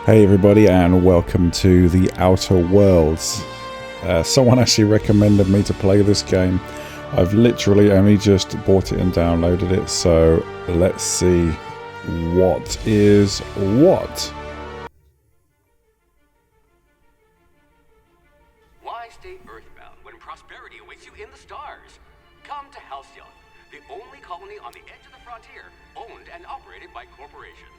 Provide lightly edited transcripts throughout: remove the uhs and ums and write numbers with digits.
Hey everybody, and welcome to the Outer Worlds. Someone actually recommended me to play this game. I've literally only just bought it and downloaded it, so let's see what is what. Why stay earthbound when prosperity awaits you in the stars? Come to Halcyon, the only colony on the edge of the frontier, owned and operated by corporations.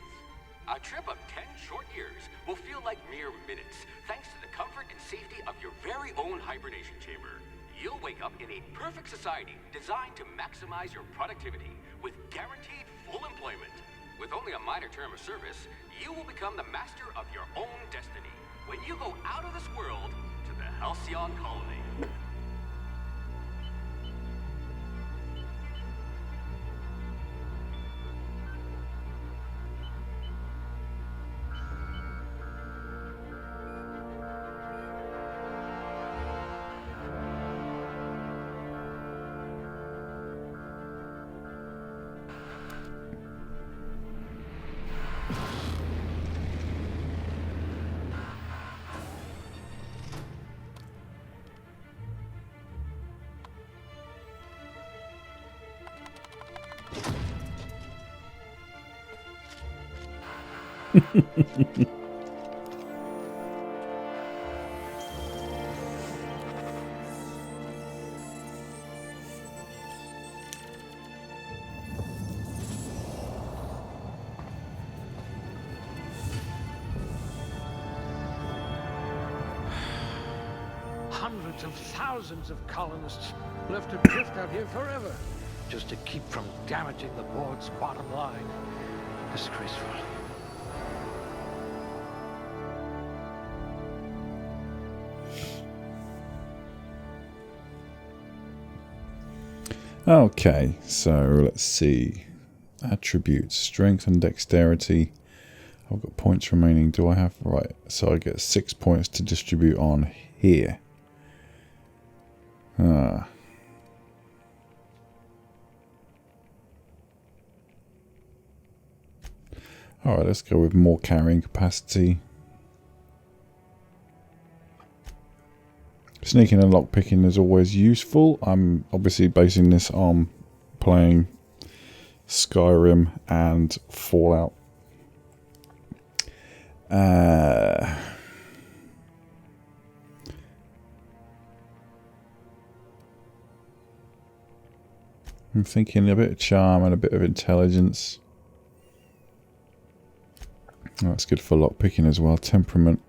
A trip of 10 short years will feel like mere minutes, thanks to the comfort and safety of your very own hibernation chamber. You'll wake up in a perfect society designed to maximize your productivity with guaranteed full employment. With only a minor term of service, you will become the master of your own destiny when you go out of this world to the Halcyon colony. Hundreds of thousands of colonists left to drift out here forever, just to keep from damaging the board's bottom line. Disgraceful. Okay, so let's see. Attributes, strength and dexterity. I've got points remaining. Do I have... Right, so I get 6 points to distribute on here. Alright, let's go with more carrying capacity. Sneaking and lockpicking is always useful. I'm obviously basing this on playing Skyrim and Fallout. I'm thinking a bit of charm and a bit of intelligence. Oh, that's good for lockpicking as well. Temperament,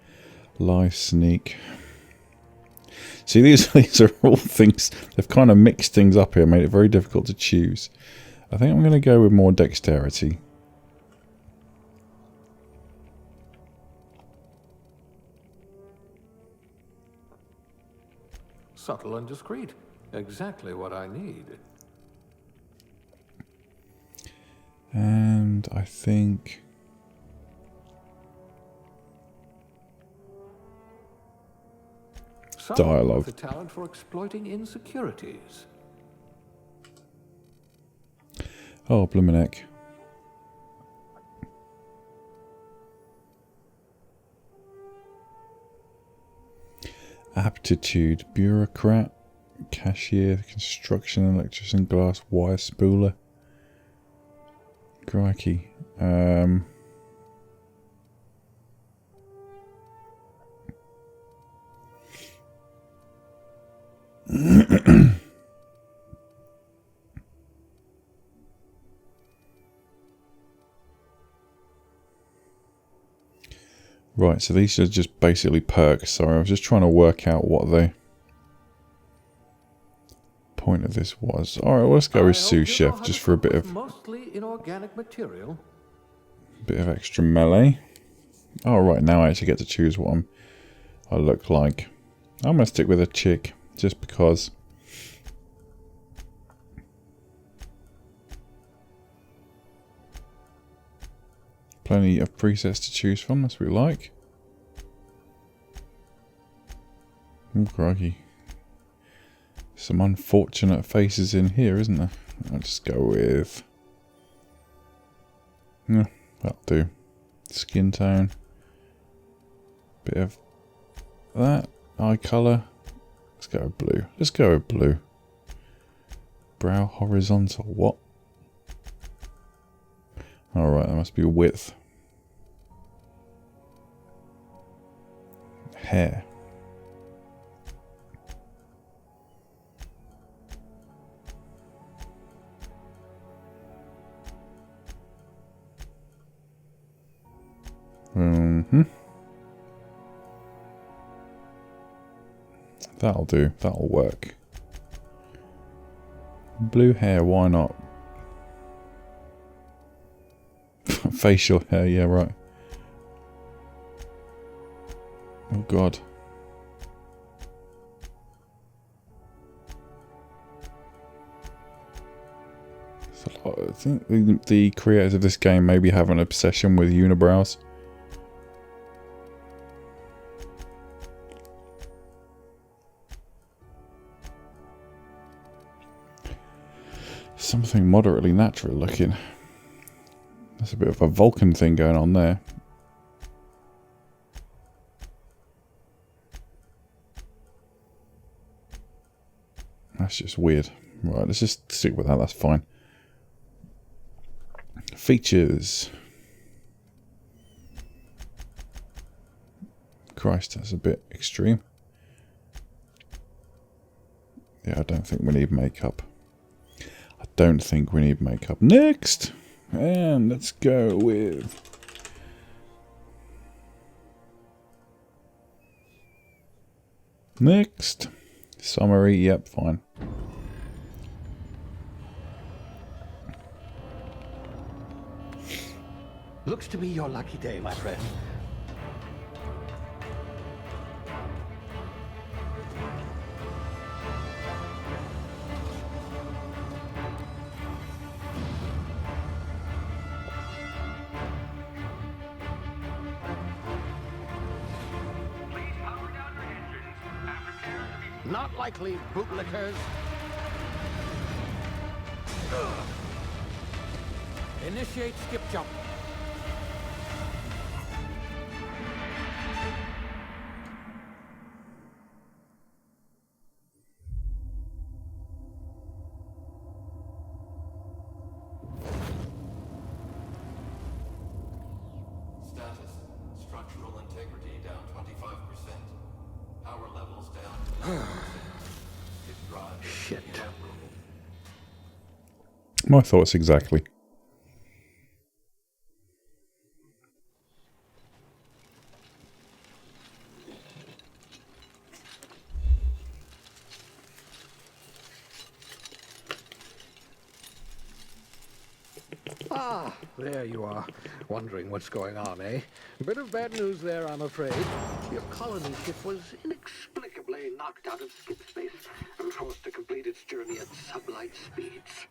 lie, sneak. See, these are all things. They've kind of mixed things up here, made it very difficult to choose. I think I'm going to go with more dexterity. Subtle and discreet. Exactly what I need. And I think... dialogue. The talent for exploiting insecurities. Oh, Blumenek. Aptitude, bureaucrat, cashier, construction, electrician, glass, wire spooler. Crikey. Right, so these are just basically perks. Sorry, I was just trying to work out what the point of this was. Alright, well, let's go with sous chef just for a bit of mostly inorganic material. Bit of extra melee. Oh, right, now I actually get to choose what I look like. I'm going to stick with a chick, just because. Plenty of presets to choose from, that's what we like. Oh, crikey. Some unfortunate faces in here, isn't there? I'll just go with... yeah, that'll do. Skin tone. Bit of that. Eye colour. Let's go with blue. Let's go with blue. Brow horizontal. What? Alright, that must be width. Hair. That'll do. That'll work. Blue hair, why not? Facial hair, yeah, right. Oh god. I think the creators of this game maybe have an obsession with unibrows. Something moderately natural looking. There's a bit of a Vulcan thing going on there. That's just weird. Right, let's just stick with that, that's fine. Features. Christ, that's a bit extreme. Yeah, I don't think we need makeup. I don't think we need makeup. Next! And let's go with... Next. Summary, yep, fine. Looks to be your lucky day, my friend. Not likely, bootlickers. Initiate skip jump. Status. Structural integrity down 25%. Power levels down 10%. Shit. My thoughts exactly. Ah, there you are. Wondering what's going on, eh? Bit of bad news there, I'm afraid. Your colony ship was inexplicably knocked out of skip space and forced to complete its journey at sublight speeds.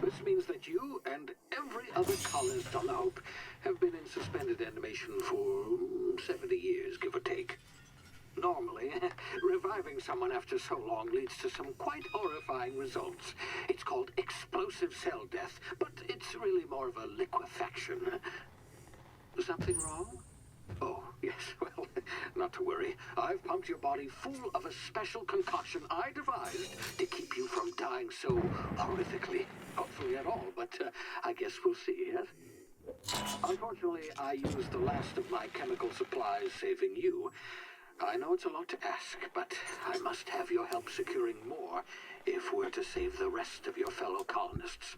This means that you and every other colonist on the Hope have been in suspended animation for 70 years, give or take. Normally, reviving someone after so long leads to some quite horrifying results. It's called explosive cell death, but it's really more of a liquefaction. Something wrong? Oh, yes, well, not to worry. I've pumped your body full of a special concoction I devised to keep you from dying so horrifically. Hopefully at all, but I guess we'll see, yes? Unfortunately, I used the last of my chemical supplies saving you. I know it's a lot to ask, but I must have your help securing more if we're to save the rest of your fellow colonists.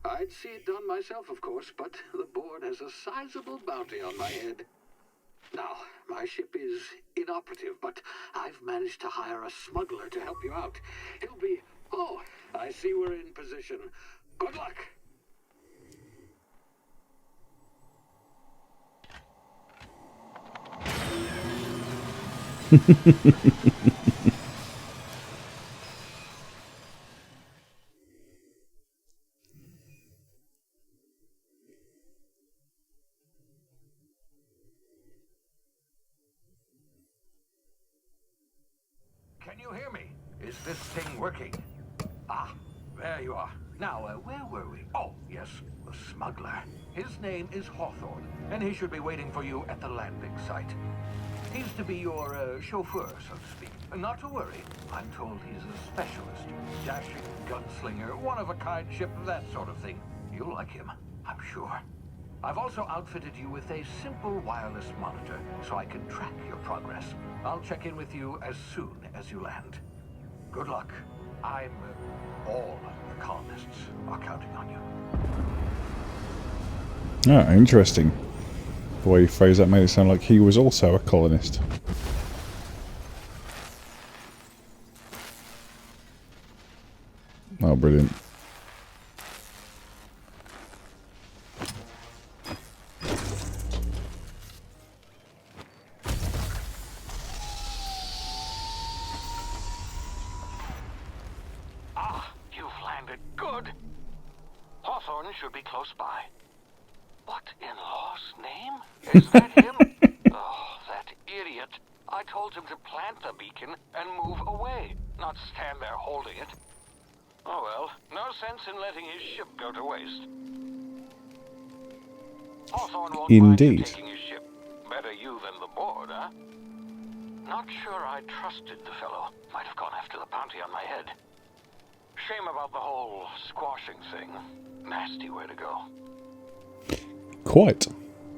I'd see it done myself, of course, but the board has a sizable bounty on my head. Now, my ship is inoperative, but I've managed to hire a smuggler to help you out. He'll be... Oh, I see we're in position. Good luck! Can you hear me? Is this thing working? Ah, there you are. Now, where were we? Oh, yes, the smuggler. His name is Hawthorne, and he should be waiting for you at the landing site. He's to be your chauffeur, so to speak. Not to worry. I'm told he's a specialist. Dashing gunslinger, one-of-a-kind ship, that sort of thing. You'll like him, I'm sure. I've also outfitted you with a simple wireless monitor, so I can track your progress. I'll check in with you as soon as you land. Good luck. All the colonists are counting on you. Ah, interesting. The way you phrased that made it sound like he was also a colonist. Oh, brilliant. Ah, you've landed good. Hawthorne should be close by. What in law's name? Is that him? Oh, that idiot. I told him to plant the beacon and move away, not stand there holding it. Oh well, no sense in letting his ship go to waste. Hawthorne won't mind you taking his ship. Better you than the board, huh? Not sure I trusted the fellow. Might have gone after the bounty on my head. Shame about the whole squashing thing. Nasty way to go. Quite.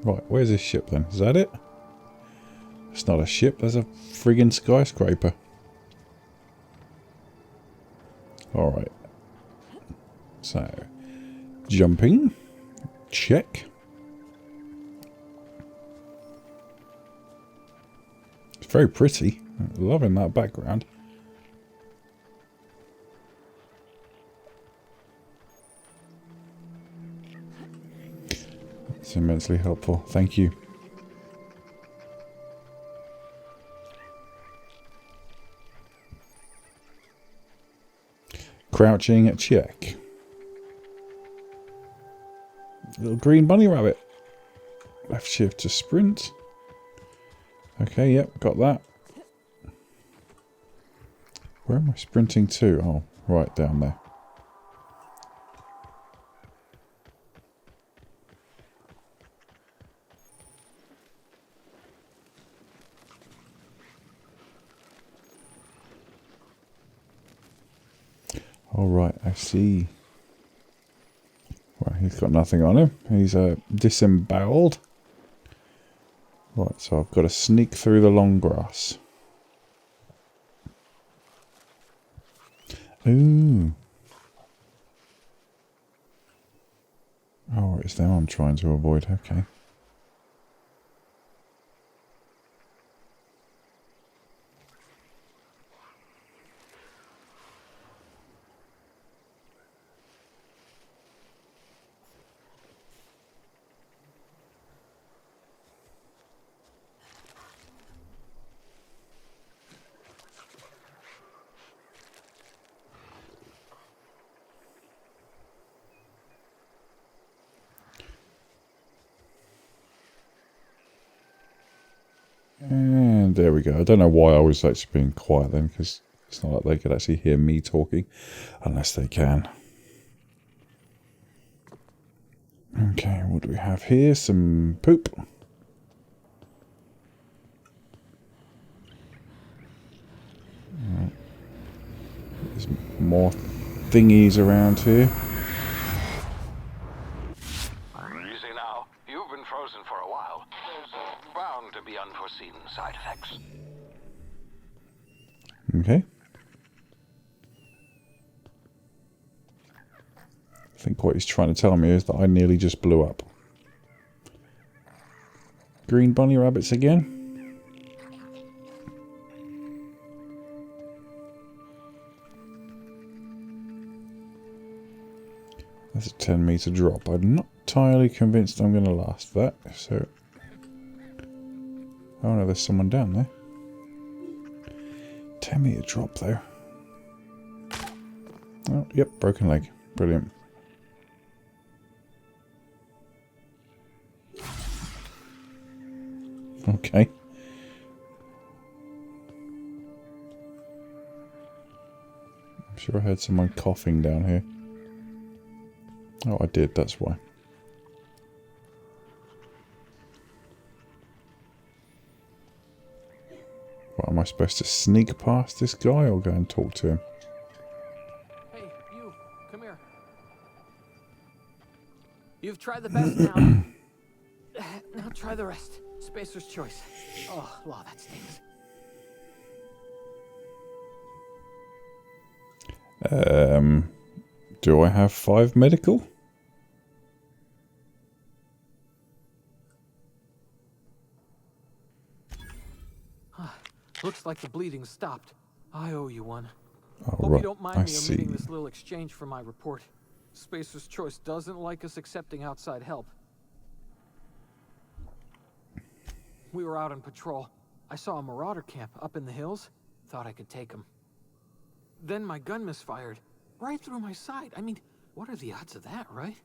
Right, where's this ship then? Is that it? It's not a ship, there's a friggin' skyscraper. Alright. So, jumping. Check. It's very pretty. Loving that background. It's immensely helpful. Thank you. Crouching, check. Little green bunny rabbit. Left shift to sprint. Okay, yep, got that. Where am I sprinting to? Oh, right down there. Alright, I see. Well, he's got nothing on him. He's disemboweled. Right, so I've got to sneak through the long grass. Ooh. Oh, it's them I'm trying to avoid. Okay. And there we go. I don't know why I always like just being quiet then, because it's not like they could actually hear me talking, unless they can. Okay, what do we have here? Some poop. There's more thingies around here. Easy now. You've been frozen for a while. There's bound to be unforeseen side effects. Okay. I think what he's trying to tell me is that I nearly just blew up. Green bunny rabbits again. That's a 10-meter drop. I'm not entirely convinced I'm going to last that. So, oh no, there's someone down there. 10-meter drop though. Oh, yep, broken leg. Brilliant. Okay. I'm sure I heard someone coughing down here. Oh, I did, that's why. What, am I supposed to sneak past this guy or go and talk to him? Hey, you, come here. You've tried the best now. Now try the rest. Spacer's choice. Oh, wow, that stings. Do I have 5 medical? Looks like the bleeding stopped. I owe you one. Oh, Hope right. you don't mind I me see. omitting this little exchange for my report. Spacer's choice doesn't like us accepting outside help. We were out on patrol. I saw a marauder camp up in the hills. Thought I could take him. Then my gun misfired. Right through my side. I mean, what are the odds of that, right?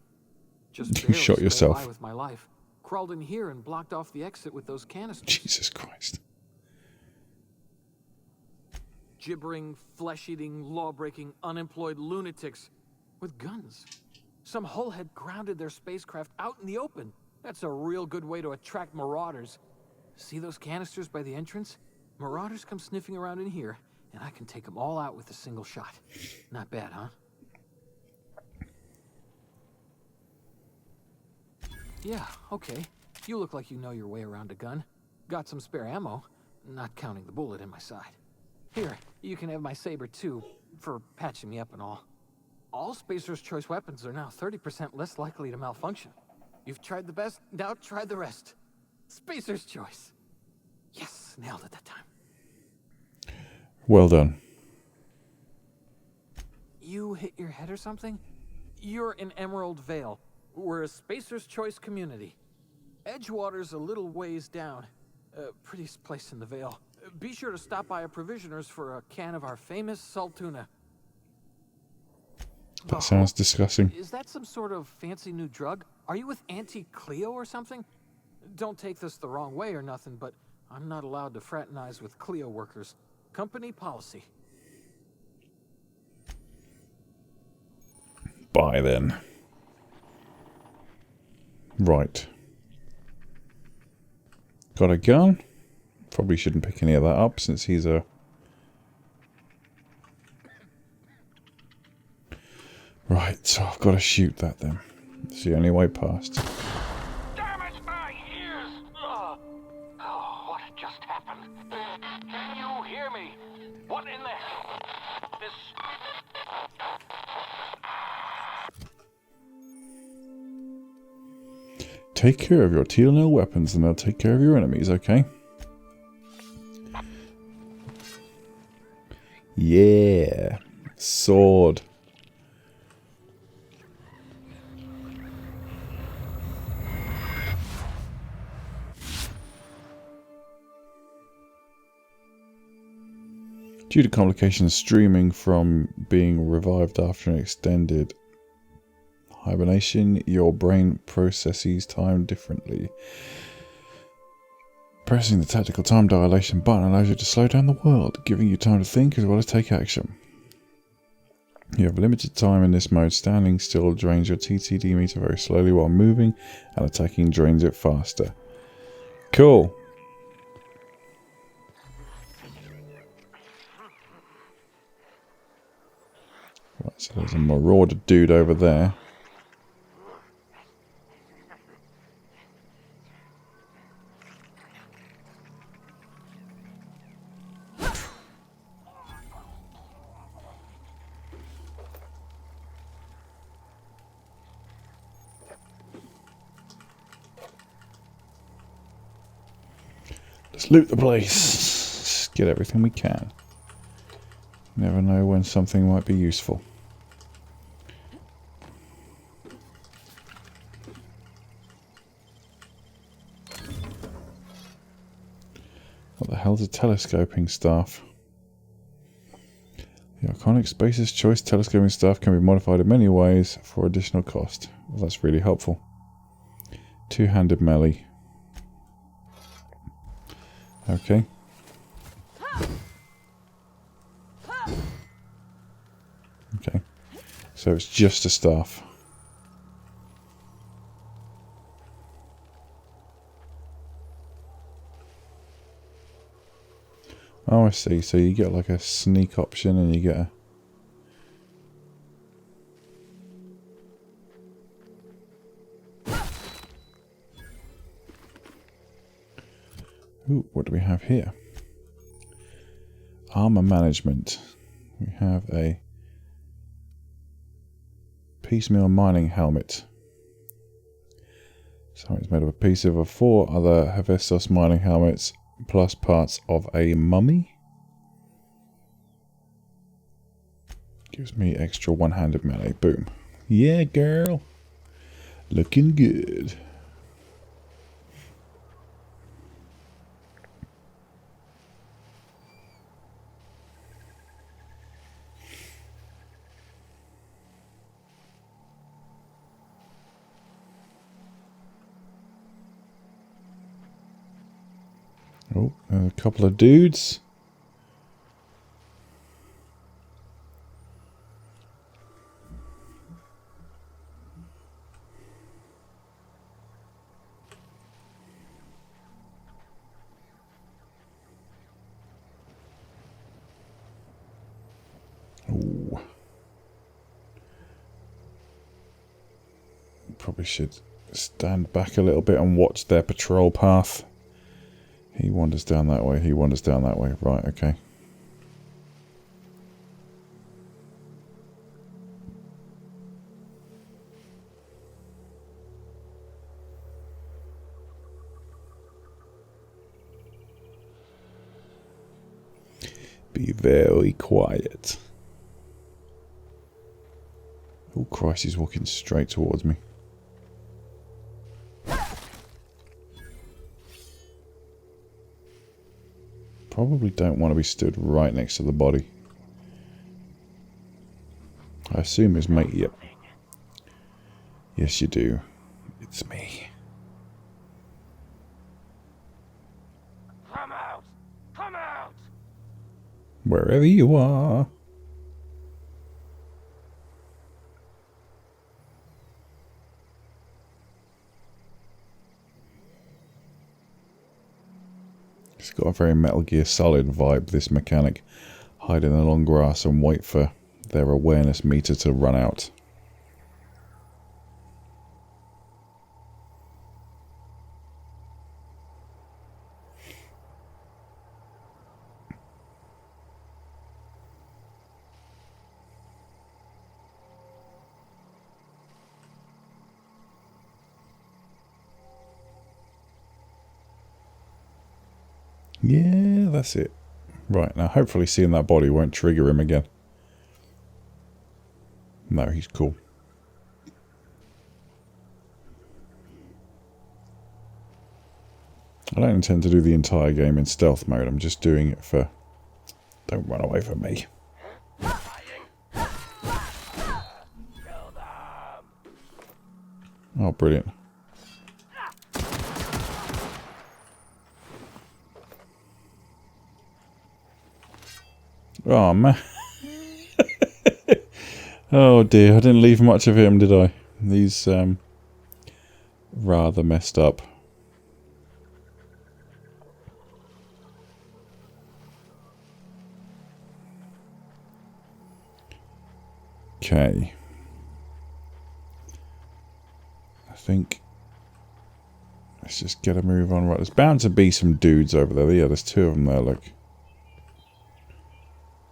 Just You barely shot scraped yourself. by with my life. Crawled in here and blocked off the exit with those canisters. Jesus Christ. Gibbering, flesh-eating, law-breaking, unemployed lunatics with guns. Some hullhead grounded their spacecraft out in the open. That's a real good way to attract marauders. See those canisters by the entrance? Marauders come sniffing around in here, and I can take them all out with a single shot. Not bad, huh? Yeah, okay. You look like you know your way around a gun. Got some spare ammo, not counting the bullet in my side. Here, you can have my saber too, for patching me up and all. All Spacer's choice weapons are now 30% less likely to malfunction. You've tried the best, now try the rest. Spacer's choice. Yes, nailed it that time. Well done. You hit your head or something? You're in Emerald Vale. We're a Spacer's choice community. Edgewater's a little ways down. Prettiest place in the Vale. Be sure to stop by a provisioner's for a can of our famous salt tuna. That sounds disgusting. Is that some sort of fancy new drug? Are you with Auntie Cleo or something? Don't take this the wrong way or nothing, but I'm not allowed to fraternize with Cleo workers. Company policy. Bye then. Right. Got a gun? Probably shouldn't pick any of that up since he's a... Right, so I've got to shoot that then. It's the only way past. Damn it, my ears! Oh, what just happened? Can you hear me? What in the hell? This... Take care of your Teal weapons and they'll take care of your enemies, okay? Yeah. Sword. Due to complications streaming from being revived after an extended hibernation, your brain processes time differently. Pressing the tactical time dilation button allows you to slow down the world, giving you time to think as well as take action. You have limited time in this mode. Standing still drains your TTD meter very slowly, while moving and attacking drains it faster. Cool. Right, so there's a marauder dude over there. Let's loot the place. Get everything we can. Never know when something might be useful. What the hell's a telescoping staff? The iconic Spacer's Choice telescoping staff can be modified in many ways for additional cost. Well, that's really helpful. Two-handed melee. Okay. Okay. So it's just a staff. Oh, I see. So you get like a sneak option and you get a... Ooh, what do we have here? Armor management. We have a piecemeal mining helmet. So it's made of a piece of 4 other Hephaestus mining helmets plus parts of a mummy. Gives me extra one-handed melee. Boom. Yeah, girl. Looking good. Oh, there's a couple of dudes. Ooh. Probably should stand back a little bit and watch their patrol path. He wanders down that way, he wanders down that way. Right, okay. Be very quiet. Oh Christ, he's walking straight towards me. Probably don't want to be stood right next to the body. I assume his mate, yep. Yes you do. It's me. Come out! Come out! Wherever you are. It's got a very Metal Gear Solid vibe, this mechanic. Hide in the long grass and wait for their awareness meter to run out. Yeah, that's it. Right, now hopefully seeing that body won't trigger him again. No, he's cool. I don't intend to do the entire game in stealth mode. I'm just doing it for... Don't run away from me. Oh, brilliant. Oh, man. Oh, dear. I didn't leave much of him, did I? He's rather messed up. Okay. I think... Let's just get a move on. Right, there's bound to be some dudes over there. Yeah, there's 2 of them there, look.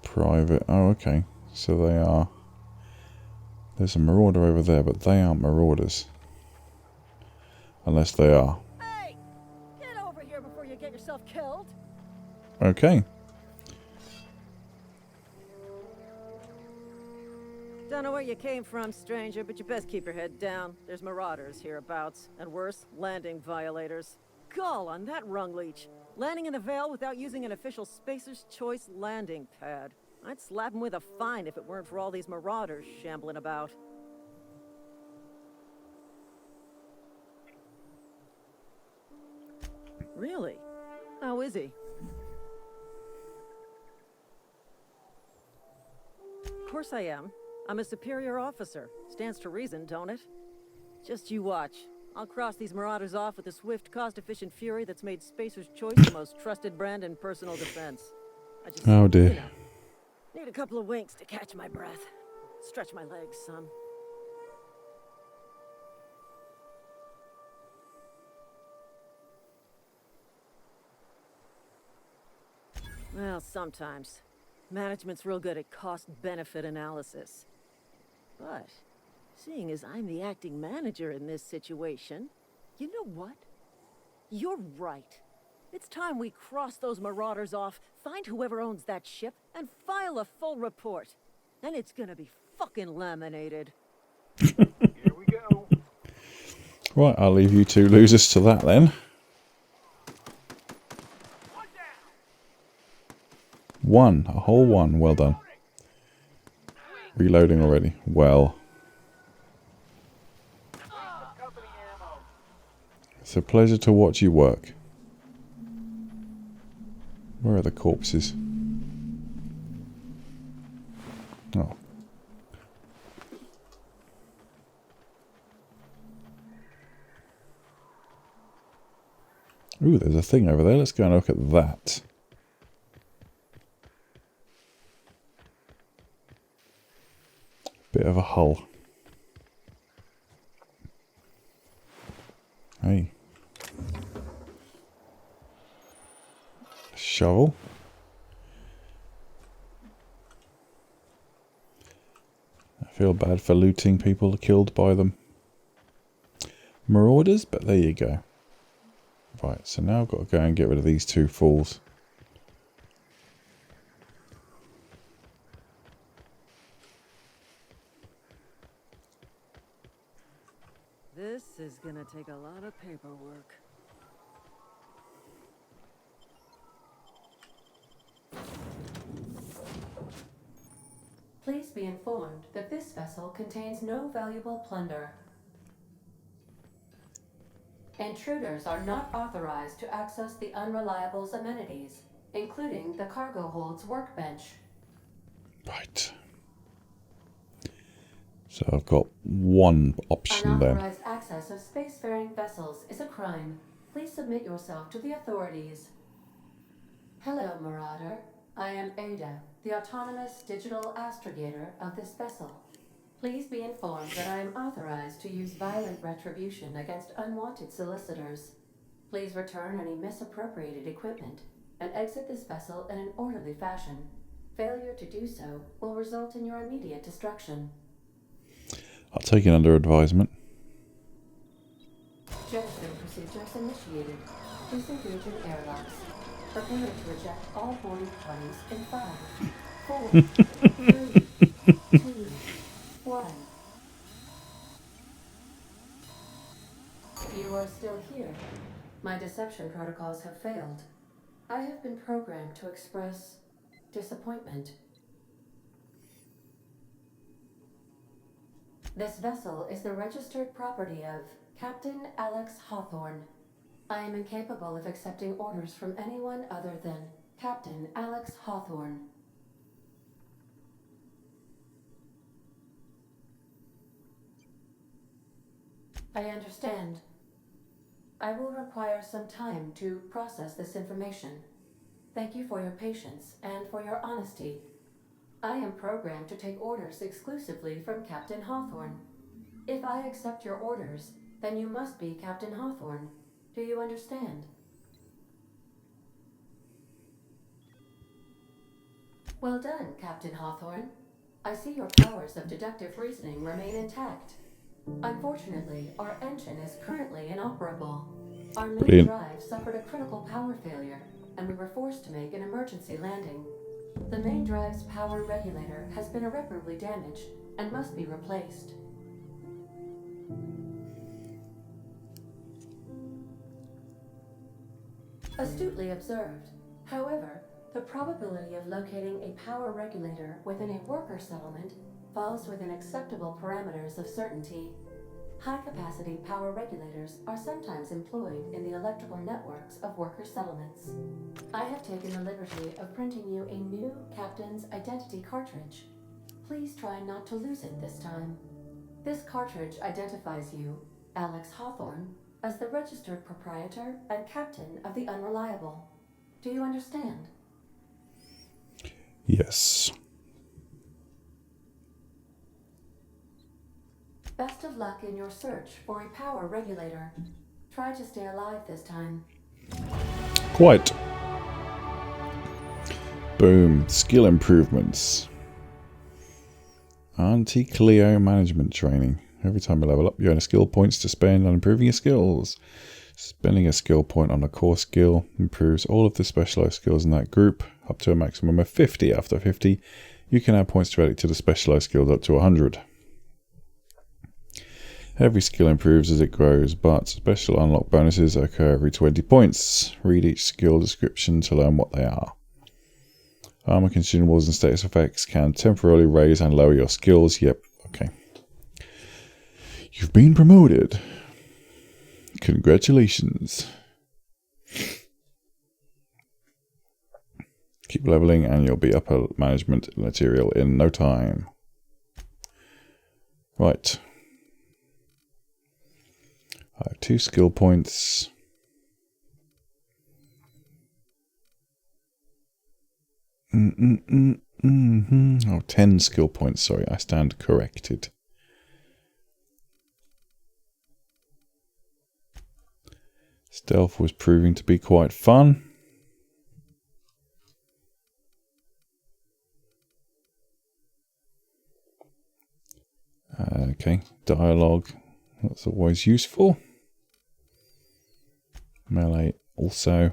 Private. Oh, okay. So they are... There's a marauder over there, but they aren't marauders. Unless they are. Hey! Get over here before you get yourself killed! Okay. Don't know where you came from, stranger, but you best keep your head down. There's marauders hereabouts, and worse, landing violators. Gall on that rung leech. Landing in the Vale without using an official Spacer's Choice landing pad. I'd slap him with a fine if it weren't for all these marauders shambling about. Really? How is he? Of course I am. I'm a superior officer. Stands to reason, don't it? Just you watch. I'll cross these marauders off with a swift, cost-efficient fury that's made Spacer's Choice the most trusted brand in personal defense. I just, Oh dear. you know, need a couple of winks to catch my breath. Stretch my legs some. Well, sometimes. Management's real good at cost-benefit analysis. But, seeing as I'm the acting manager in this situation, you know what? You're right. It's time we cross those marauders off, find whoever owns that ship, and file a full report. Then it's gonna be fucking laminated. Here we go. Right, I'll leave you two losers to that then. One, a whole one. Well done. Reloading already. Well. It's a pleasure to watch you work. Where are the corpses? Oh. Ooh, there's a thing over there. Let's go and look at that. Bit of a hull. Hey. Shovel. I feel bad for looting people killed by them. Marauders, but there you go. Right, so now I've got to go and get rid of these two fools. This is gonna take a lot of paperwork. Please be informed that this vessel contains no valuable plunder. Intruders are not authorized to access the Unreliable's amenities, including the cargo hold's workbench. Right. So I've got one option then. Unauthorized access of spacefaring vessels is a crime. Please submit yourself to the authorities. Hello, Marauder. I am Ada, the autonomous digital astrogator of this vessel. Please be informed that I am authorized to use violent retribution against unwanted solicitors. Please return any misappropriated equipment and exit this vessel in an orderly fashion. Failure to do so will result in your immediate destruction. I'll take it under advisement. Jettison procedures initiated. Please engage in airlocks. Prepare to reject all boarding parties in 5, 4, 3, 2, 1. You are still here. My deception protocols have failed. I have been programmed to express disappointment. This vessel is the registered property of Captain Alex Hawthorne. I am incapable of accepting orders from anyone other than Captain Alex Hawthorne. I understand. I will require some time to process this information. Thank you for your patience and for your honesty. I am programmed to take orders exclusively from Captain Hawthorne. If I accept your orders, then you must be Captain Hawthorne. Do you understand? Well done, Captain Hawthorne. I see your powers of deductive reasoning remain intact. Unfortunately, our engine is currently inoperable. Our main Brilliant. drive suffered a critical power failure, and we were forced to make an emergency landing. The main drive's power regulator has been irreparably damaged and must be replaced. Astutely observed. However, the probability of locating a power regulator within a worker settlement falls within acceptable parameters of certainty. High-capacity power regulators are sometimes employed in the electrical networks of worker settlements. I have taken the liberty of printing you a new Captain's Identity cartridge. Please try not to lose it this time. This cartridge identifies you, Alex Hawthorne, as the registered proprietor and captain of the Unreliable. Do you understand? Yes. Best of luck in your search for a power regulator. Try to stay alive this time. Quite. Boom. Skill improvements. Auntie Cleo management training. Every time you level up, you earn skill points to spend on improving your skills. Spending a skill point on a core skill improves all of the specialized skills in that group up to a maximum of 50. After 50, you can add points directly to the specialized skills up to 100. Every skill improves as it grows, but special unlock bonuses occur every 20 points. Read each skill description to learn what they are. Armor, consumables, and status effects can temporarily raise and lower your skills. Yep, okay. You've been promoted. Congratulations. Keep leveling and you'll be upper management material in no time. Right. I have 2 skill points. Oh, 10 skill points. Sorry, I stand corrected. Stealth was proving to be quite fun. Okay, dialogue. That's always useful. Melee also.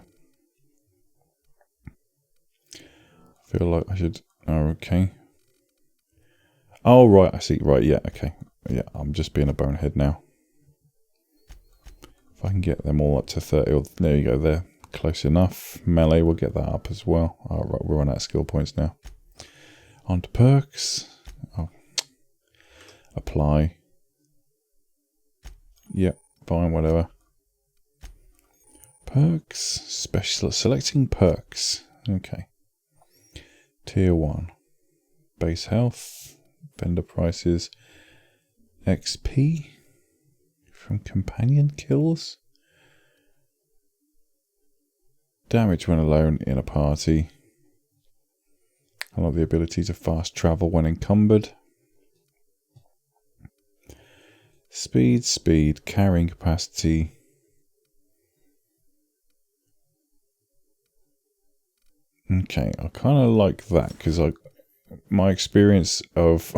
I feel like I should... Oh, okay. Oh, right, I see. Right, yeah, okay. Yeah, I'm just being a bonehead now. If I can get them all up to 30... Oh, there you go, they're close enough. Melee, we'll get that up as well. All right, we're on out of skill points now. On to perks. Oh. Apply. Yep, fine, whatever. Perks. Special. Selecting perks. Okay. Tier 1. Base health. Vendor prices. XP. From companion kills. Damage when alone in a party. I like the ability to fast travel when encumbered. Speed, carrying capacity. Okay, I kind of like that because my experience of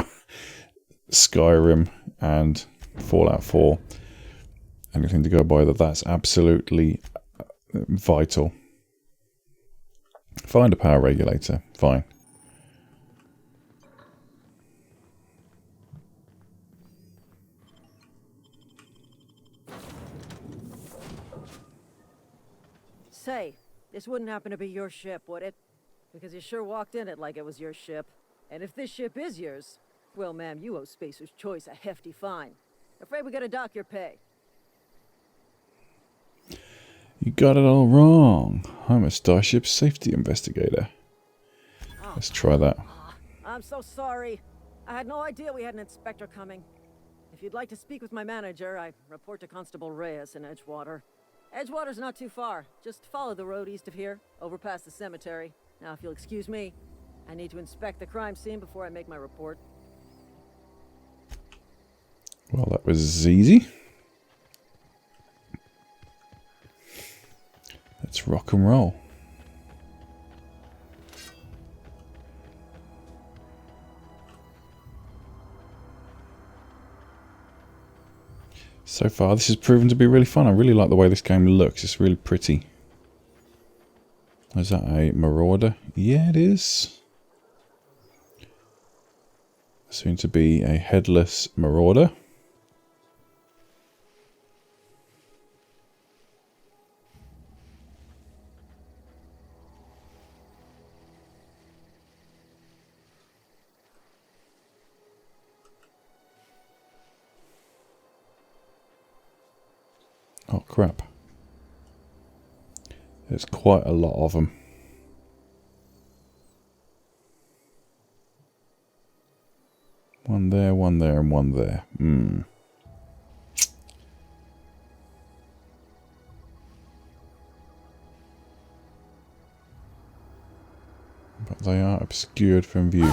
Skyrim and Fallout 4, anything to go by that's absolutely vital. Find a power regulator, fine. Say, this wouldn't happen to be your ship, would it? Because you sure walked in it like it was your ship. And if this ship is yours, well, ma'am, you owe Spacer's Choice a hefty fine. Afraid we gotta dock your pay. You got it all wrong. I'm a Starship safety investigator. Let's try that. I'm so sorry. I had no idea we had an inspector coming. If you'd like to speak with my manager, I report to Constable Reyes in Edgewater. Edgewater's not too far. Just follow the road east of here, over past the cemetery. Now, if you'll excuse me, I need to inspect the crime scene before I make my report. Well, that was easy. Let's rock and roll. So far, this has proven to be really fun. I really like the way this game looks. It's really pretty. Is that a marauder? Yeah, it is. Soon to be a headless marauder. Oh, crap. There's quite a lot of them. One there, and one there. but they are obscured from view.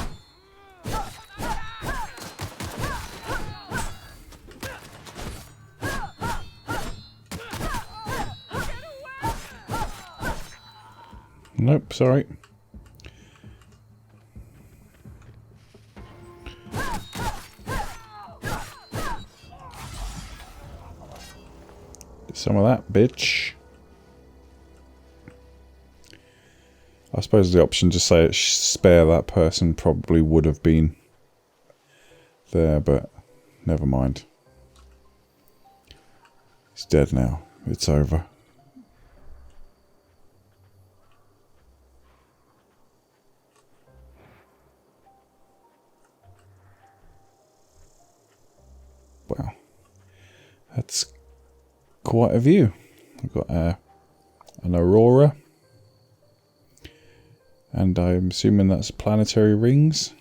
Nope, sorry. Get some of that, bitch. I suppose the option to say it spare that person probably would have been there, but never mind. He's dead now. It's over. Wow. That's quite a view. We've got an aurora. And I'm assuming that's planetary rings.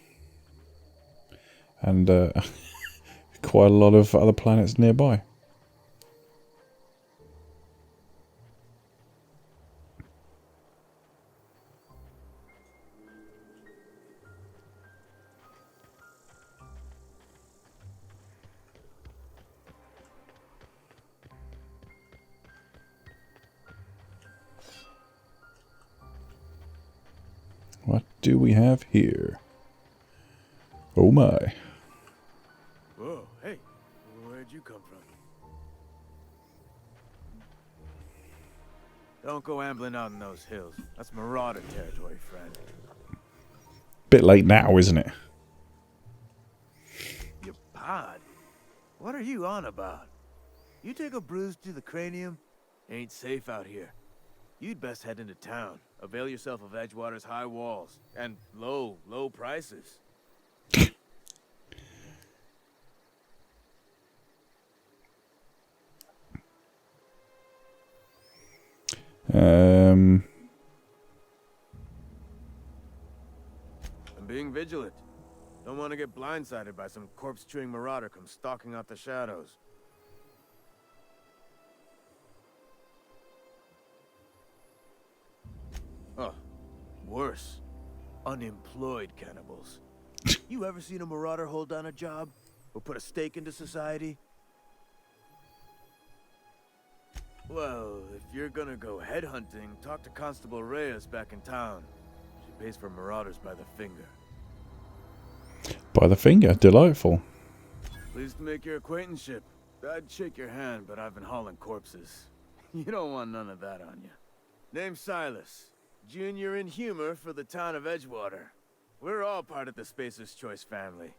And quite a lot of other planets nearby. What do we have here? Oh my. Whoa, hey, where'd you come from? Don't go ambling out in those hills. That's marauder territory, friend. Bit late now, isn't it? Your pod? What are you on about? You take a bruise to the cranium? Ain't safe out here. You'd best head into town. Avail yourself of Edgewater's high walls and low prices. I'm being vigilant. Don't want to get blindsided by some corpse-chewing marauder come stalking out the shadows. Oh, worse. Unemployed cannibals. You ever seen a marauder hold down a job? Or put a stake into society? Well, if you're gonna go headhunting, talk to Constable Reyes back in town. She pays for marauders by the finger. by the finger. Delightful. Pleased to make your acquaintanceship. I'd shake your hand, but I've been hauling corpses. You don't want none of that on you. Name's Silas. Junior in humor for the town of Edgewater. We're all part of the Spacer's Choice family.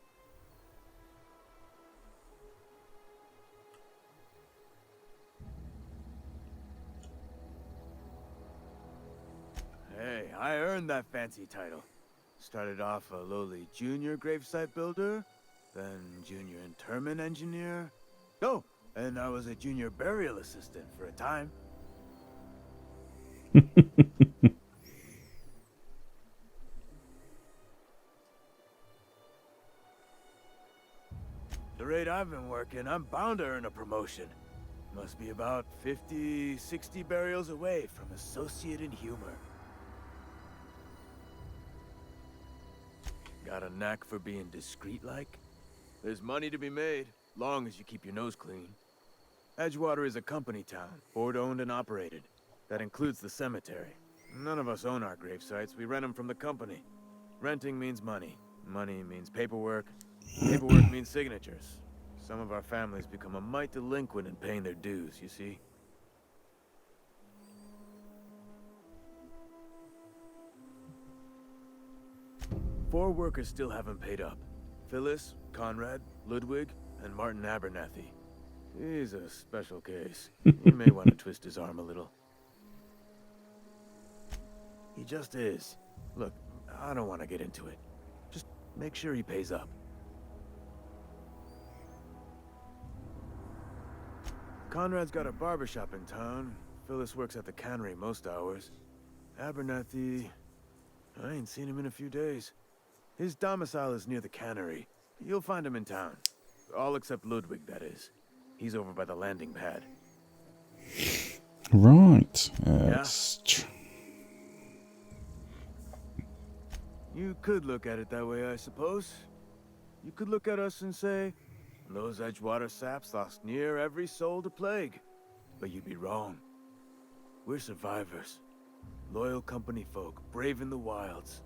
Hey, I earned that fancy title. Started off a lowly junior gravesite builder, then junior interment engineer. Oh, and I was a junior burial assistant for a time. The rate I've been working, I'm bound to earn a promotion. Must be about 50, 60 burials away from associate in humor. Got a knack for being discreet-like? There's money to be made, long as you keep your nose clean. Edgewater is a company town, board-owned and operated. That includes the cemetery. None of us own our grave sites, we rent them from the company. Renting means money. Money means paperwork. Paperwork means signatures. Some of our families become a mite delinquent in paying their dues, you see? Four workers still haven't paid up. Phyllis, Conrad, Ludwig, and Martin Abernathy. He's a special case. You may want to twist his arm a little. He just is. Look, I don't want to get into it. Just make sure he pays up. Conrad's got a barbershop in town. Phyllis works at the cannery most hours. Abernathy... I ain't seen him in a few days. His domicile is near the cannery. You'll find him in town. All except Ludwig, that is. He's over by the landing pad. Right. Yeah? You could look at it that way, I suppose. You could look at us and say, those Edgewater saps lost near every soul to plague. But you'd be wrong. We're survivors. Loyal company folk, brave in the wilds.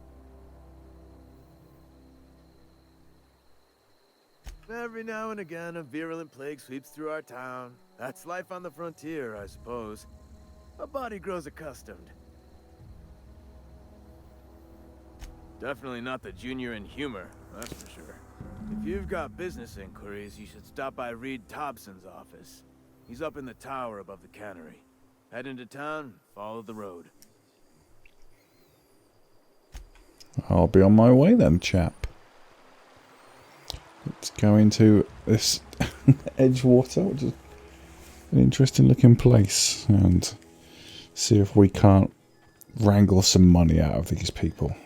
Every now and again, a virulent plague sweeps through our town. That's life on the frontier, I suppose. A body grows accustomed. Definitely not the junior in humor, that's for sure. If you've got business inquiries, you should stop by Reed Thompson's office. He's up in the tower above the cannery. Head into town, follow the road. I'll be on my way then, chap. Let's go into this Edgewater, which is an interesting looking place, and see if we can't wrangle some money out of these people.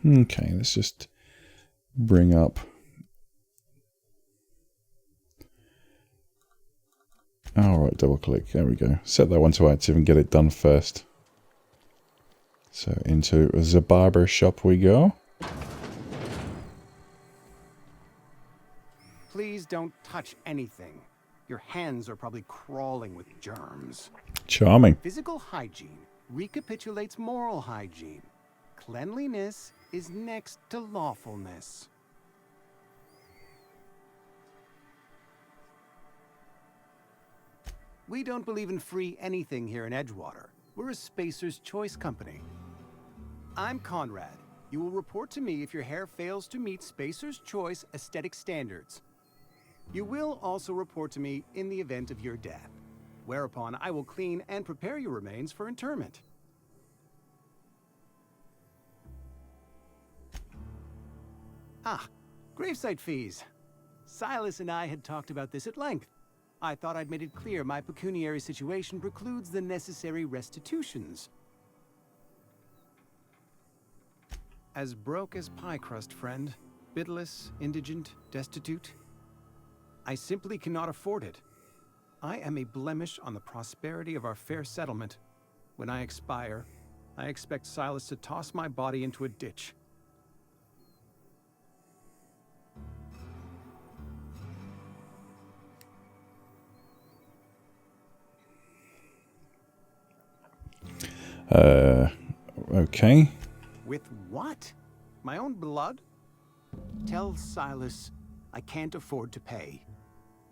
Okay, let's just bring up. Alright, double click. There we go. Set that one to active and get it done first. So into the barber shop we go. Please don't touch anything. Your hands are probably crawling with germs. Charming. Physical hygiene recapitulates moral hygiene. Cleanliness is next to lawfulness. We don't believe in free anything here in Edgewater. We're a Spacer's Choice company. I'm Conrad. You will report to me if your hair fails to meet Spacer's Choice aesthetic standards. You will also report to me in the event of your death, whereupon I will clean and prepare your remains for interment. Ah, gravesite fees. Silas and I had talked about this at length. I thought I'd made it clear my pecuniary situation precludes the necessary restitutions. As broke as pie crust, friend. Bidless, indigent, destitute. I simply cannot afford it. I am a blemish on the prosperity of our fair settlement. When I expire, I expect Silas to toss my body into a ditch. Okay. With what? My own blood? Tell Silas I can't afford to pay,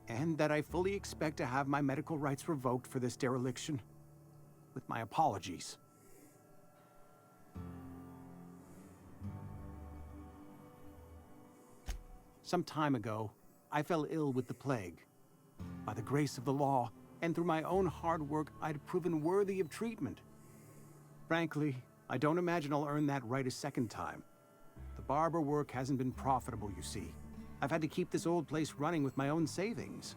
and that I fully expect to have my medical rights revoked for this dereliction. With my apologies. Some time ago, I fell ill with the plague. By the grace of the law, and through my own hard work, I'd proven worthy of treatment. Frankly, I don't imagine I'll earn that right a second time. The barber work hasn't been profitable, you see. I've had to keep this old place running with my own savings.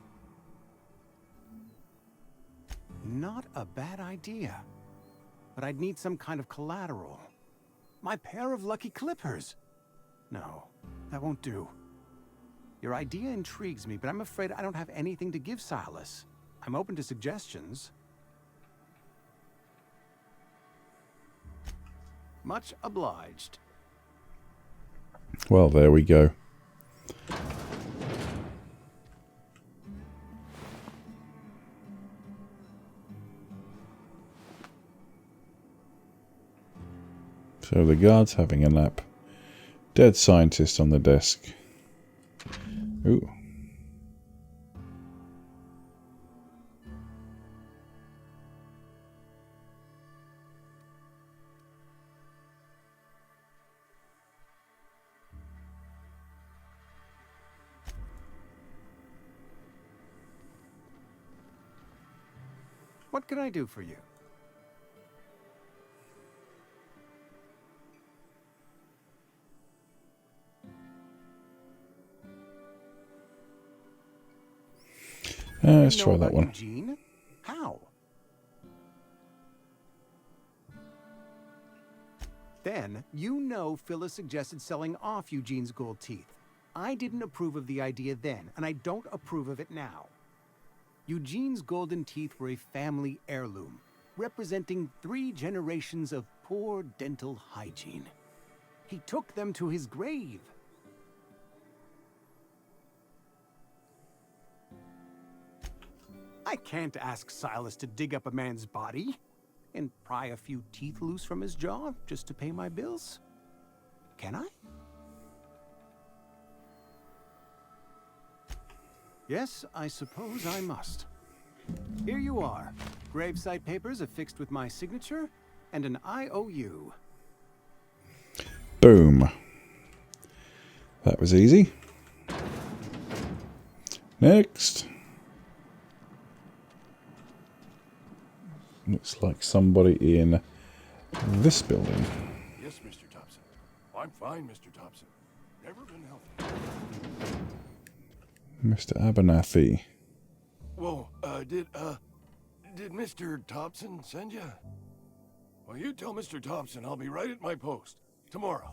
Not a bad idea. But I'd need some kind of collateral. My pair of lucky clippers. No, that won't do. Your idea intrigues me, but I'm afraid I don't have anything to give Silas. I'm open to suggestions. Much obliged. Well, there we go. So the guard's having a nap. Dead scientist on the desk. Ooh. What can I do for you? Let's try that one. Eugene? How? then, you know Phyllis suggested selling off Eugene's gold teeth. I didn't approve of the idea then, and I don't approve of it now. Eugene's golden teeth were a family heirloom, representing 3 generations of poor dental hygiene. He took them to his grave. I can't ask Silas to dig up a man's body and pry a few teeth loose from his jaw just to pay my bills. Can I? Yes, I suppose I must. Here you are. Gravesite papers affixed with my signature and an IOU. Boom. That was easy. Next. Looks like somebody in this building. Yes, Mr. Thompson. I'm fine, Mr. Thompson. Never been healthy. Mr. Abernathy. Whoa, did Mr. Thompson send you? Well, you tell Mr. Thompson I'll be right at my post. Tomorrow.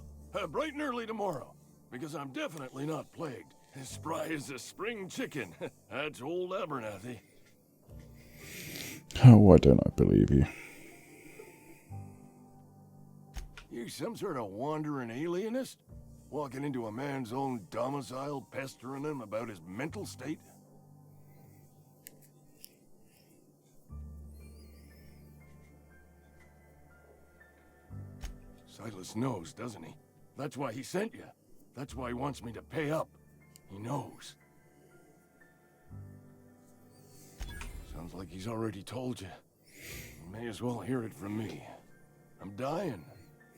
Bright and early tomorrow. Because I'm definitely not plagued. As spry as a spring chicken. That's old Abernathy. Oh, why don't I believe you? You some sort of wandering alienist? Walking into a man's own domicile, pestering him about his mental state? Silas knows, doesn't he? That's why he sent you. That's why he wants me to pay up. He knows. Sounds like he's already told you. You may as well hear it from me. I'm dying.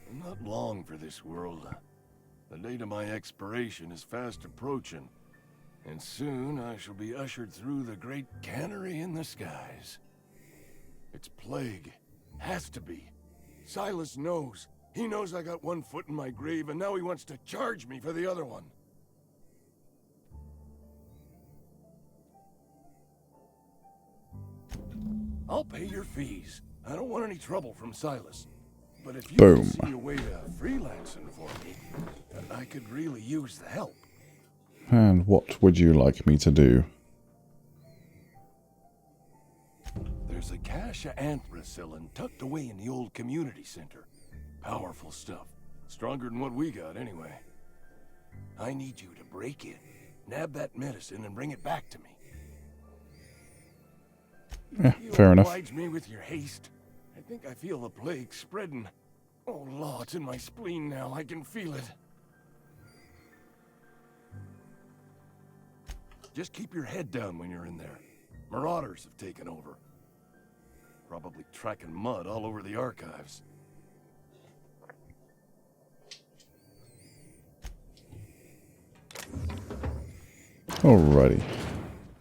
I'm not long for this world. The date of my expiration is fast approaching. And soon I shall be ushered through the great cannery in the skies. It's plague. Has to be. Silas knows. He knows I got one foot in my grave, and now he wants to charge me for the other one. I'll pay your fees. I don't want any trouble from Silas. But if you can see a way to freelancing for me, I could really use the help. And what would you like me to do? There's a cache of anthracillin tucked away in the old community center. Powerful stuff. Stronger than what we got, anyway. I need you to break in, nab that medicine, and bring it back to me. Yeah, fair enough. Oblige me with your haste. I think I feel the plague spreading. Oh, Law, it's in my spleen now. I can feel it. Just keep your head down when you're in there. Marauders have taken over. Probably tracking mud all over the archives. Alrighty.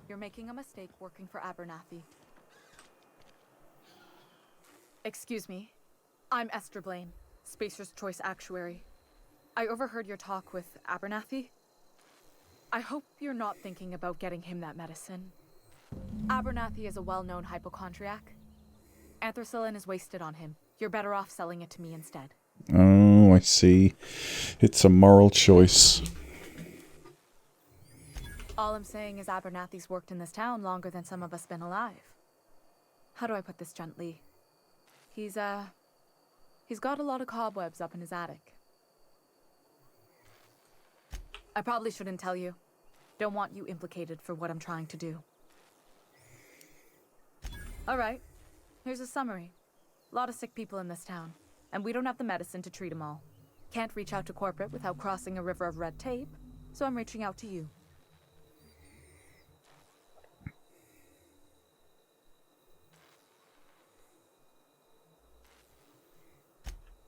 You're making a mistake working for Abernathy. Excuse me. I'm Esther Blaine, Spacer's Choice Actuary. I overheard your talk with Abernathy. I hope you're not thinking about getting him that medicine. Abernathy is a well-known hypochondriac. Anthracillin is wasted on him. You're better off selling it to me instead. Oh, I see. It's a moral choice. All I'm saying is Abernathy's worked in this town longer than some of us been alive. How do I put this gently? He's got a lot of cobwebs up in his attic. I probably shouldn't tell you. Don't want you implicated for what I'm trying to do. Alright, here's a summary. A lot of sick people in this town, and we don't have the medicine to treat them all. Can't reach out to corporate without crossing a river of red tape, so I'm reaching out to you.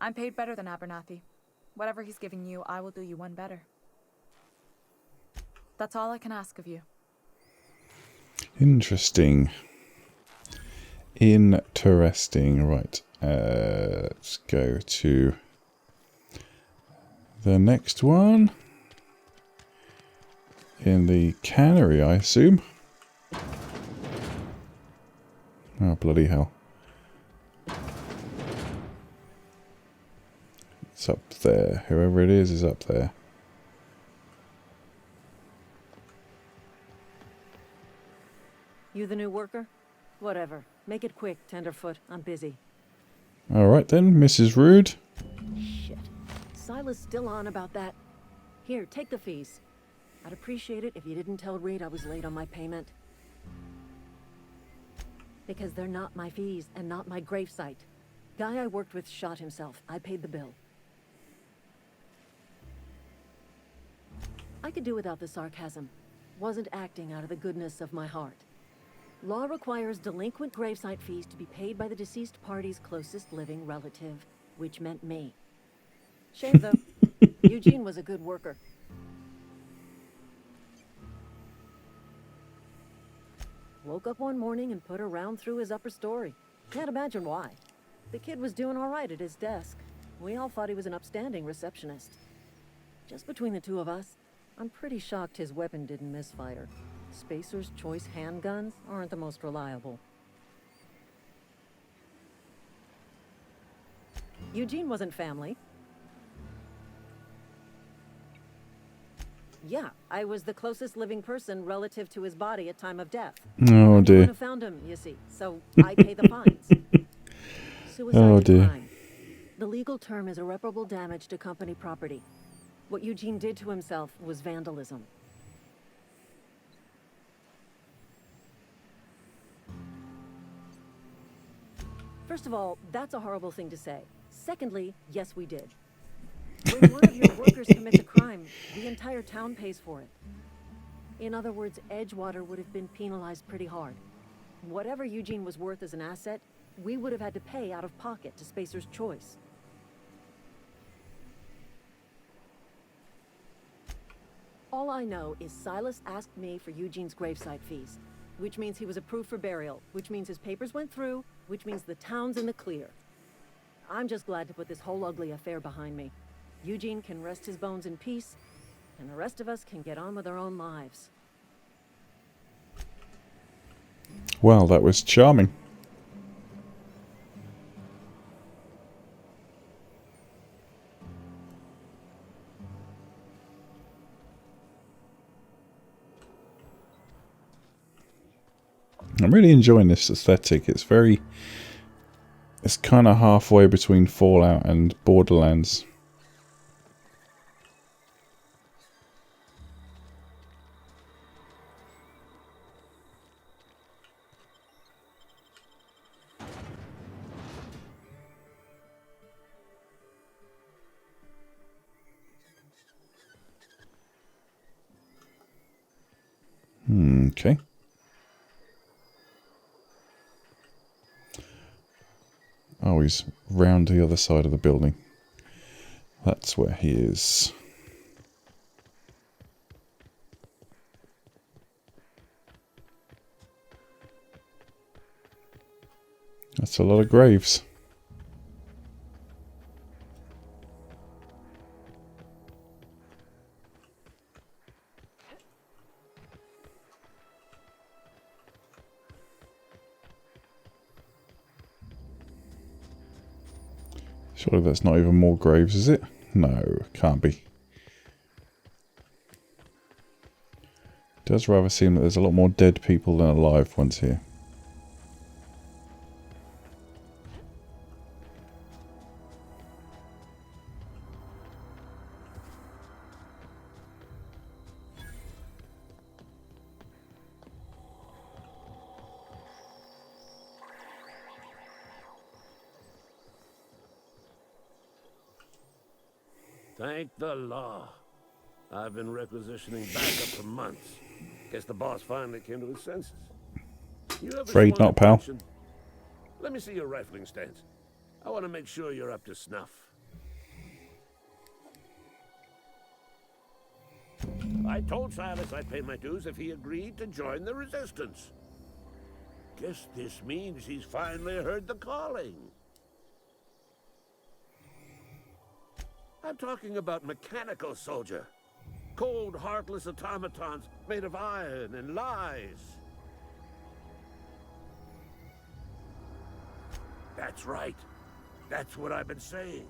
I'm paid better than Abernathy. Whatever he's giving you, I will do you one better. That's all I can ask of you. Interesting. Interesting. Right. Let's go to the next one. In the cannery, I assume. Oh, bloody hell. It's up there. Whoever it is up there. You the new worker? Whatever. Make it quick, Tenderfoot. I'm busy. Alright then, Mrs. Rude. Shit. Silas still on about that. Here, take the fees. I'd appreciate it if you didn't tell Reed I was late on my payment. Because they're not my fees and not my gravesite. Guy I worked with shot himself. I paid the bill. I could do without the sarcasm. Wasn't acting out of the goodness of my heart. Law requires delinquent gravesite fees to be paid by the deceased party's closest living relative, which meant me. Shame though. Eugene was a good worker. Woke up one morning and put a round through his upper story. Can't imagine why. The kid was doing all right at his desk. We all thought he was an upstanding receptionist. Just between the two of us, I'm pretty shocked his weapon didn't misfire. Spacer's Choice handguns aren't the most reliable. Eugene wasn't family. Yeah, I was the closest living person relative to his body at time of death. Oh dear. I who found him, you see, so I pay the fines. Suicide Oh to dear. crime. The legal term is irreparable damage to company property. What Eugene did to himself was vandalism. First of all, that's a horrible thing to say. Secondly, yes, we did. When one of your workers commits a crime, the entire town pays for it. In other words, Edgewater would have been penalized pretty hard. Whatever Eugene was worth as an asset, we would have had to pay out of pocket to Spacer's Choice. All I know is Silas asked me for Eugene's gravesite fees, which means he was approved for burial, which means his papers went through, which means the town's in the clear. I'm just glad to put this whole ugly affair behind me. Eugene can rest his bones in peace, and the rest of us can get on with our own lives. Well, that was charming. I'm really enjoying this aesthetic. It's kind of halfway between Fallout and Borderlands. Okay. Oh, he's round the other side of the building. That's where he is. That's a lot of graves. Surely that's not even more graves, is it? No, can't be. It does rather seem that there's a lot more dead people than alive ones here. Thank the law. I've been requisitioning backup for months. Guess the boss finally came to his senses. You ever Afraid swung not, a pal. potion? Let me see your rifling stance. I want to make sure you're up to snuff. I told Silas I'd pay my dues if he agreed to join the resistance. Guess this means he's finally heard the calling. I'm talking about mechanical soldier. Cold, heartless automatons made of iron and lies. That's right. That's what I've been saying.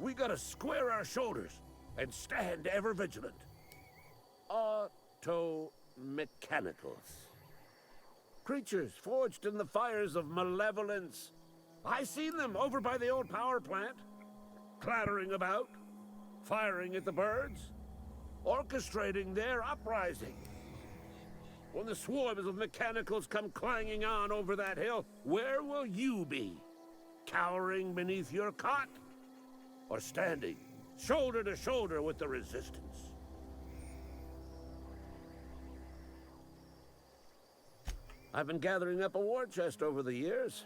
We gotta square our shoulders and stand ever vigilant. Auto-mechanicals. Creatures forged in the fires of malevolence. I seen them over by the old power plant, clattering about, firing at the birds, orchestrating their uprising. When the swarms of mechanicals come clanging on over that hill, where will you be? Cowering beneath your cot? Or standing shoulder to shoulder with the resistance? I've been gathering up a war chest over the years.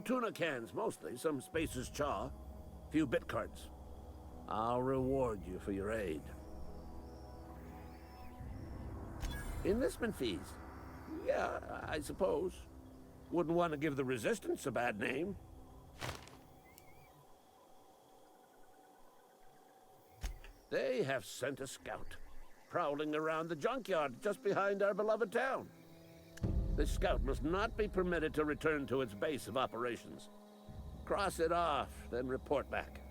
Tuna cans, mostly. Some Spacer's chaw. Few bit cards. I'll reward you for your aid. Enlistment fees. Yeah, I suppose. Wouldn't want to give the Resistance a bad name. They have sent a scout, prowling around the junkyard just behind our beloved town. This scout must not be permitted to return to its base of operations. Cross it off, then report back.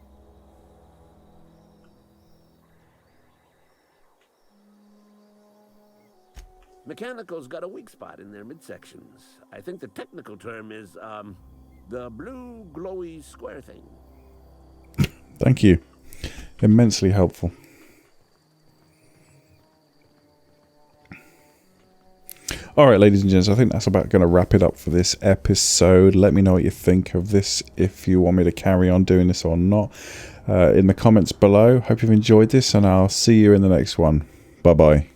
Mechanicals got a weak spot in their midsections. I think the technical term is, the blue glowy square thing. Thank you. Immensely helpful. Alright, ladies and gents, I think that's about going to wrap it up for this episode. Let me know what you think of this, if you want me to carry on doing this or not, in the comments below. Hope you've enjoyed this, and I'll see you in the next one. Bye-bye.